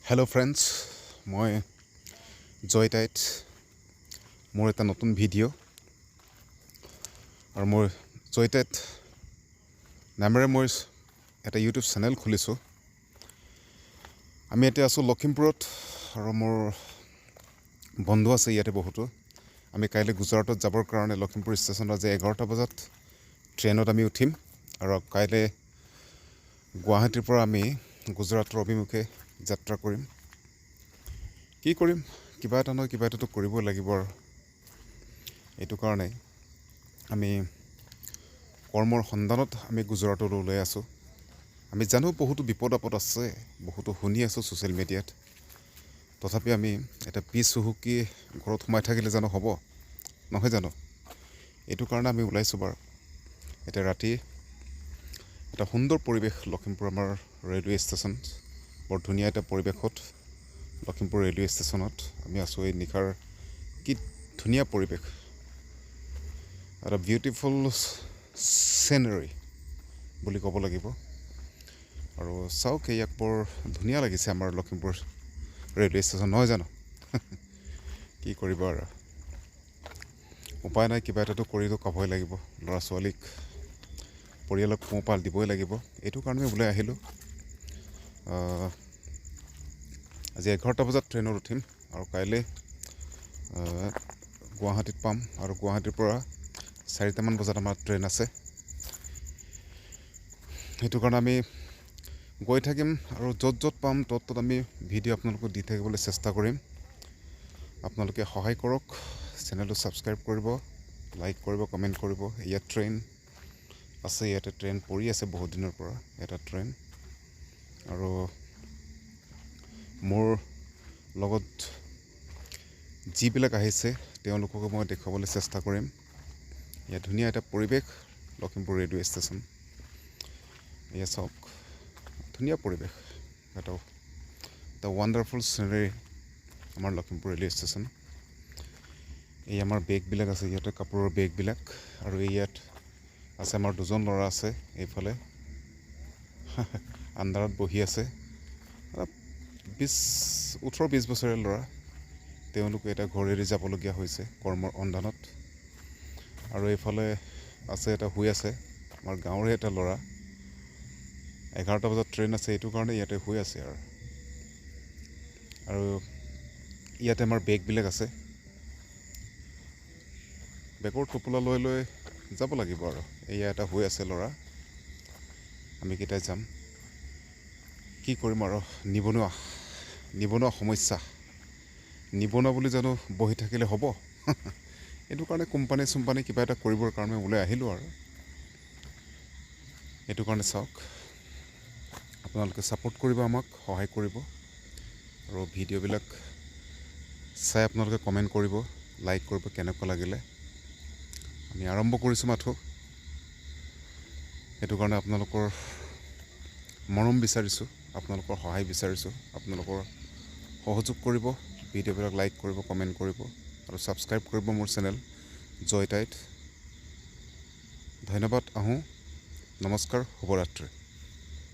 Hello' friends, মই জয়টাইট। মোৰ এটা নতুন ভিডিঅ' আৰু মোৰ জয়টাইট নামেৰে মই এটা ইউটিউব চেনেল খুলিছোঁ। আমি এতিয়া আছোঁ লখিমপুৰত আৰু মোৰ বন্ধু আছে ইয়াতে বহুতো। আমি কাইলৈ গুজৰাটত যাবৰ কাৰণে লখিমপুৰ ষ্টেচনত আজি 11টা বজাত ট্ৰেইনত আমি উঠিম আৰু কাইলৈ গুৱাহাটীৰ পৰা আমি গুজৰাটৰ অভিমুখে যাত্ৰা কৰিম। কি কৰিম, কিবা এটা নহয় কিবা এটাতো কৰিবই লাগিব আৰু এইটো কাৰণে আমি কৰ্মৰ সন্ধানত আমি গুজৰাটলৈ ওলাই আছোঁ। আমি জানো বহুতো বিপদ আপদ আছে, বহুতো শুনি আছোঁ ছ'চিয়েল মিডিয়াত। তথাপি আমি এটা পিছ চুহুকি ঘৰত সোমাই থাকিলে জানো হ'ব, নহয় জানো? এইটো কাৰণে আমি ওলাইছোঁ বাৰু। এতিয়া ৰাতি এটা সুন্দৰ পৰিৱেশ লখিমপুৰ আমাৰ ৰেলৱে ষ্টেচন, বৰ ধুনীয়া এটা পৰিৱেশত লখিমপুৰ ৰেলৱে ষ্টেচনত আমি আছোঁ। এই নিশাৰ কি ধুনীয়া পৰিৱেশ, এটা বিউটিফুল চিনাৰী বুলি ক'ব লাগিব। আৰু চাওক, ইয়াক বৰ ধুনীয়া লাগিছে আমাৰ লখিমপুৰ ৰেলৱে ষ্টেচন, নহয় জানো? কি কৰিব আৰু, উপায় নাই, কিবা এটাতো কৰিতো খাবই লাগিব। ল'ৰা ছোৱালীক, পৰিয়ালক পোহপাল দিবই লাগিব। এইটো কাৰণে ওলাই আহিলোঁ। আজি 11টা বজাত ট্ৰেইনত উঠিম আৰু কাইলৈ গুৱাহাটীত পাম আৰু গুৱাহাটীৰ পৰা 4টামান বজাত আমাৰ ট্ৰেইন আছে। সেইটো কাৰণে আমি গৈ থাকিম আৰু য'ত পাম ত'ত আমি ভিডিঅ' আপোনালোকক দি থাকিবলৈ চেষ্টা কৰিম। আপোনালোকে সহায় কৰক, চেনেলটো ছাবস্ক্ৰাইব কৰিব, লাইক কৰিব, কমেণ্ট কৰিব। ইয়াত ট্ৰেইন আছে, ইয়াতে ট্ৰেইন পৰি আছে বহুত দিনৰ পৰা এটা ট্ৰেইন। আৰু মোৰ লগত যিবিলাক আহিছে তেওঁলোককো মই দেখুৱাবলৈ চেষ্টা কৰিম। ইয়াত ধুনীয়া এটা পৰিৱেশ, লখিমপুৰ ৰেলৱে ষ্টেচন। এয়া চাওক, ধুনীয়া পৰিৱেশ, এটা ৱাণ্ডাৰফুল চিনাৰী আমাৰ লখিমপুৰ ৰেলৱে ষ্টেচন। এই আমাৰ বেগবিলাক আছে ইয়াতে, কাপোৰৰ বেগবিলাক। আৰু ইয়াত আছে আমাৰ দুজন ল'ৰা আছে এইফালে আন্ধাৰত বহি আছে, 18-20 বছৰীয়া ল'ৰা। তেওঁলোকে এটা ঘৰ এৰি যাবলগীয়া হৈছে কৰ্মৰ সন্ধানত। আৰু এইফালে আছে এটা শুই আছে, আমাৰ গাঁৱৰে এটা ল'ৰা। 11টা বজাত ট্ৰেইন আছে, এইটো কাৰণে ইয়াতে শুই আছে। আৰু ইয়াতে আমাৰ বেগবিলাক আছে, বেগৰ টোপোলা লৈ লৈ যাব লাগিব আৰু। এয়া এটা শুই আছে ল'ৰা, আমি কেইটাই যাম। কি কৰিম আৰু, নিবনুৱা সমস্যা। নিবনুৱা বুলি জানো বহি থাকিলে হ'ব? এইটো কাৰণে কোম্পানী কিবা এটা কৰিবৰ কাৰণে ওলাই আহিলোঁ আৰু। এইটো কাৰণে চাওক, আপোনালোকে ছাপোৰ্ট কৰিব, আমাক সহায় কৰিব আৰু ভিডিঅ'বিলাক চাই আপোনালোকে কমেণ্ট কৰিব, লাইক কৰিব, কেনেকুৱা লাগিলে। আমি আৰম্ভ কৰিছোঁ মাথো। সেইটো কাৰণে আপোনালোকৰ মৰম বিচাৰিছোঁ, আপোনালোকৰ সহায় বিচাৰিছোঁ। আপোনালোকৰ সহযোগ কৰিব, ভিডিঅ'বিলাক লাইক কৰিব, কমেণ্ট কৰিব আৰু ছাবস্ক্ৰাইব কৰিব মোৰ চেনেল জয়টাইট। ধন্যবাদ। আহোঁ, নমস্কাৰ, শুভৰাত্ৰি।